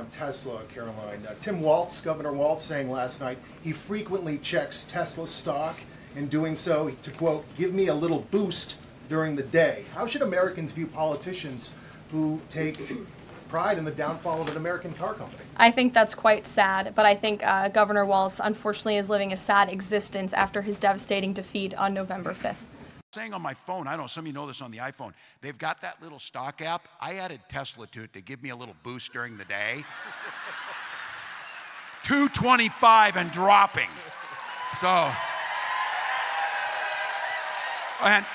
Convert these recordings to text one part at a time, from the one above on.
on Tesla, Karoline. Tim Walz, Governor Walz, saying last night he frequently checks Tesla stock. In doing so, to quote, give me a little boost during the day. How should Americans view politicians who take pride in the downfall of an American car company? I think that's quite sad, but I think Governor Walz unfortunately is living a sad existence after his devastating defeat on November 5th. Saying on my phone, I don't know, some of you know this on the iPhone, they've got that little stock app. I added Tesla to it to give me a little boost during the day. 225 and dropping. So, and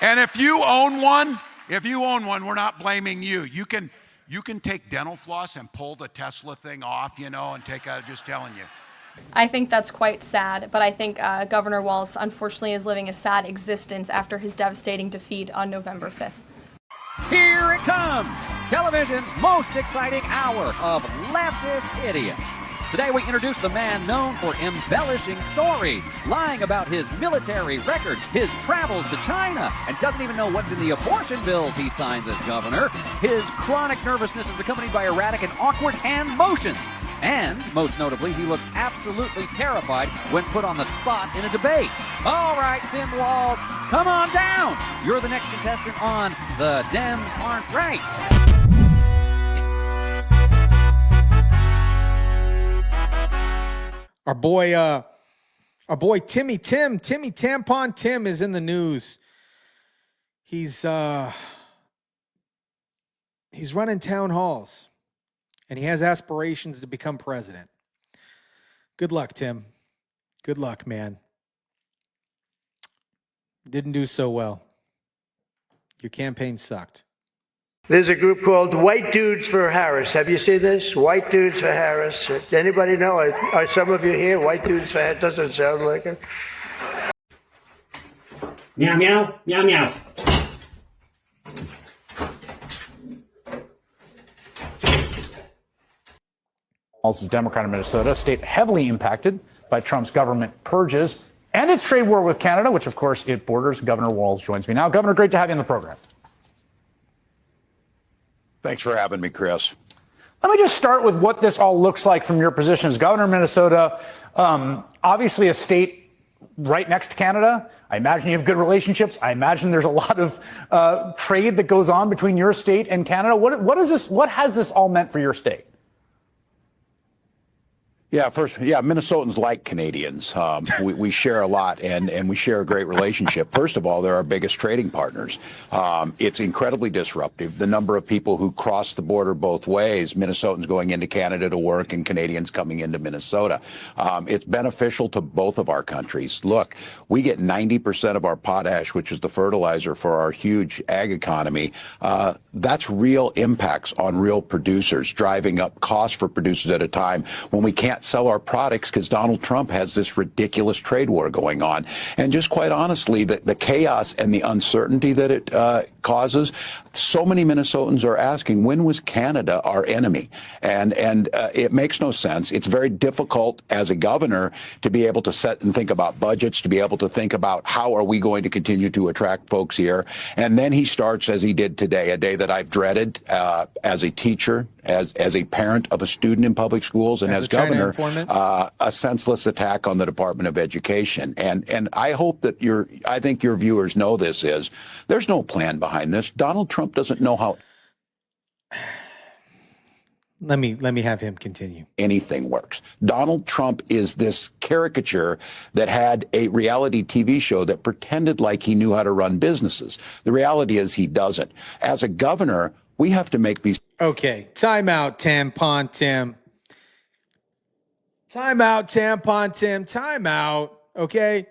if you own one, we're not blaming you. You can take dental floss and pull the Tesla thing off, you know, and take out, just telling you. I think that's quite sad, but I think Governor Walz unfortunately is living a sad existence after his devastating defeat on November 5th. Here it comes, television's most exciting hour of leftist idiots. Today we introduce the man known for embellishing stories, lying about his military record, his travels to China, and doesn't even know what's in the abortion bills he signs as governor. His chronic nervousness is accompanied by erratic and awkward hand motions. And, most notably, he looks absolutely terrified when put on the spot in a debate. All right, Tim Walz, come on down. You're the next contestant on The Dems Aren't Right. Our boy Timmy Tampon Tim is in the news. He's running town halls, and he has aspirations to become president. Good luck, Tim. Good luck, man. Didn't do so well. Your campaign sucked. There's a group called White Dudes for Harris. Have you seen this? White Dudes for Harris. Anybody know? Are some of you here? White Dudes for Harris. Doesn't sound like it. Meow, meow, meow, meow. Walz is Democrat in Minnesota, a state heavily impacted by Trump's government purges and its trade war with Canada, which, of course, it borders. Governor Walz joins me now. Governor, great to have you on the program. Thanks for having me, Chris. Let me just start with what this all looks like from your position as governor of Minnesota. Obviously, a state right next to Canada. I imagine you have good relationships. I imagine there's a lot of trade that goes on between your state and Canada. What has this all meant for your state? Yeah, Minnesotans like Canadians. We share a lot, and we share a great relationship. First of all, they're our biggest trading partners. It's incredibly disruptive. The number of people who cross the border both ways, Minnesotans going into Canada to work and Canadians coming into Minnesota. It's beneficial to both of our countries. Look, we get 90% of our potash, which is the fertilizer for our huge ag economy. That's real impacts on real producers, driving up costs for producers at a time when we can't sell our products because Donald Trump has this ridiculous trade war going on. And just quite honestly, the chaos and the uncertainty that it causes, so many Minnesotans are asking, when was Canada our enemy? And it makes no sense. It's very difficult as a governor to be able to set and think about budgets, to be able to think about how are we going to continue to attract folks here. And then he starts, as he did today, a day that I've dreaded as a teacher, as a parent of a student in public schools, and as governor, a senseless attack on the Department of Education. And I hope that I think your viewers know this is, there's no plan behind this. Donald Trump doesn't know how Let me have him continue. Anything works. Donald Trump is this caricature that had a reality TV show that pretended like he knew how to run businesses. The reality is he doesn't. As a governor, we have to make these. Okay, timeout, Tampon Tim. Timeout, Tampon Tim. Timeout. Okay.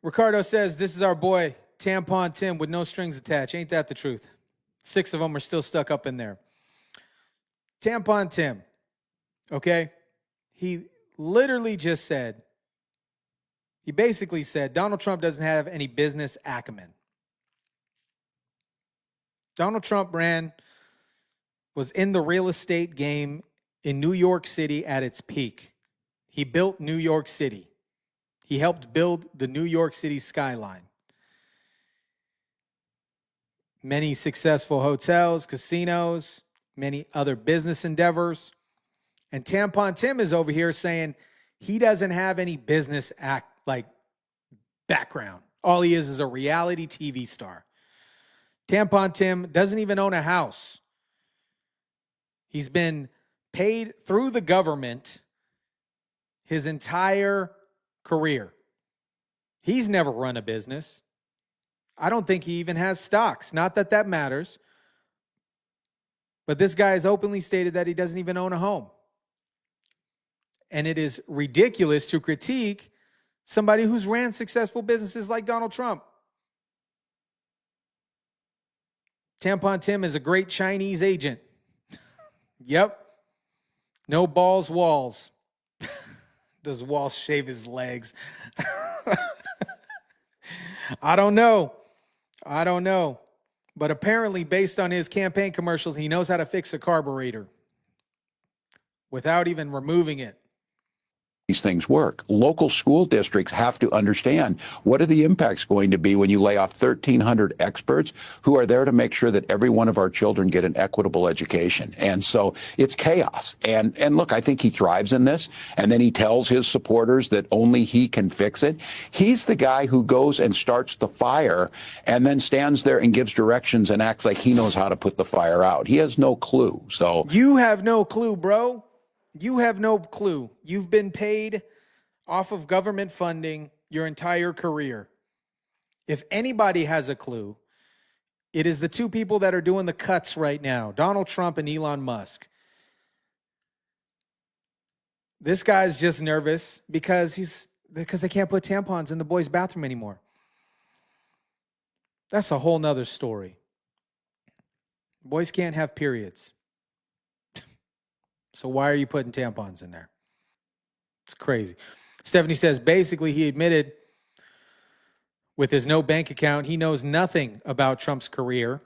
Ricardo says this is our boy Tampon Tim with no strings attached. Ain't that the truth? 6 of them are still stuck up in there. Tampon Tim, okay? He literally just said, he basically said Donald Trump doesn't have any business acumen. Donald Trump was in the real estate game in New York City at its peak. He built New York City. He helped build the New York City skyline. Many successful hotels, casinos, many other business endeavors. And Tampon Tim is over here saying he doesn't have any business background. All he is a reality TV star. Tampon Tim doesn't even own a house. He's been paid through the government his entire career. He's never run a business. I don't think he even has stocks. Not that that matters. But this guy has openly stated that he doesn't even own a home. And it is ridiculous to critique somebody who's ran successful businesses like Donald Trump. Tampon Tim is a great Chinese agent. Yep. No balls, walls. Does Walz shave his legs? I don't know. But apparently, based on his campaign commercials, he knows how to fix a carburetor without even removing it. These things work. Local school districts have to understand what are the impacts going to be when you lay off 1,300 experts who are there to make sure that every one of our children get an equitable education. And so it's chaos. And look, I think he thrives in this. And then he tells his supporters that only he can fix it. He's the guy who goes and starts the fire and then stands there and gives directions and acts like he knows how to put the fire out. He has no clue. So you have no clue, bro. You have no clue. You've been paid off of government funding your entire career. If anybody has a clue, it is the two people that are doing the cuts right now, Donald Trump and Elon Musk. This guy's just nervous because they can't put tampons in the boys' bathroom anymore. That's a whole nother story. Boys can't have periods. So why are you putting tampons in there? It's crazy. Stephanie says, basically, he admitted with his no bank account, he knows nothing about Trump's career,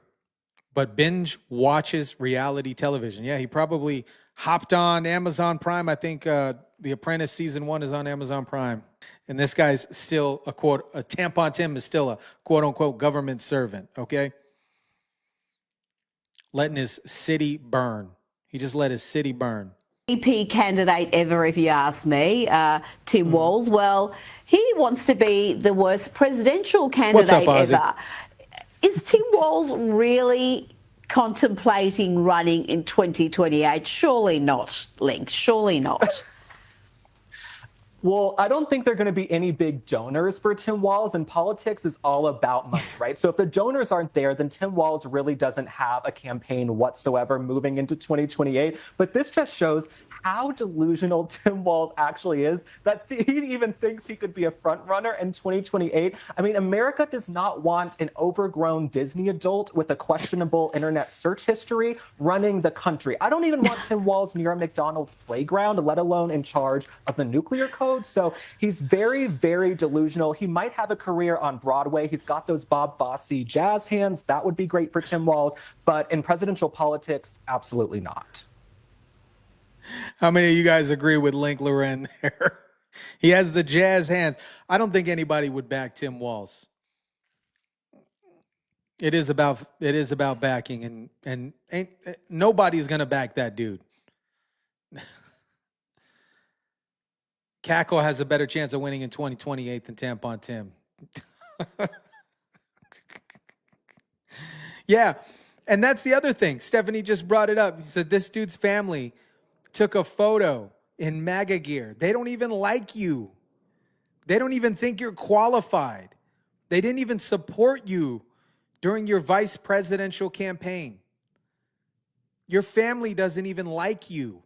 but binge watches reality television. Yeah, he probably hopped on Amazon Prime. I think The Apprentice Season 1 is on Amazon Prime. And this guy's still a Tampon Tim is still a quote-unquote government servant, okay? Letting his city burn. He just let his city burn. EP candidate ever, if you ask me, Tim Walz. Well, he wants to be the worst presidential candidate ever. Is Tim Walz really contemplating running in 2028? Surely not, Link. Surely not. Well, I don't think there are going to be any big donors for Tim Walz, and politics is all about money, right? So if the donors aren't there, then Tim Walz really doesn't have a campaign whatsoever moving into 2028. But this just shows how delusional Tim Walz actually is, that he even thinks he could be a front runner in 2028. I mean, America does not want an overgrown Disney adult with a questionable internet search history running the country. I don't even want Tim Walz near a McDonald's playground, let alone in charge of the nuclear code. So he's very, very delusional. He might have a career on Broadway. He's got those Bob Fosse jazz hands. That would be great for Tim Walz. But in presidential politics, absolutely not. How many of you guys agree with Link Loren there? He has the jazz hands. I don't think anybody would back Tim Walz. It is about backing, and nobody's gonna back that dude. Cackle has a better chance of winning in 2028 than Tampon Tim. Yeah, and that's the other thing. Stephanie just brought it up. He said this dude's family took a photo in MAGA gear. They don't even like you. They don't even think you're qualified. They didn't even support you during your vice presidential campaign. Your family doesn't even like you.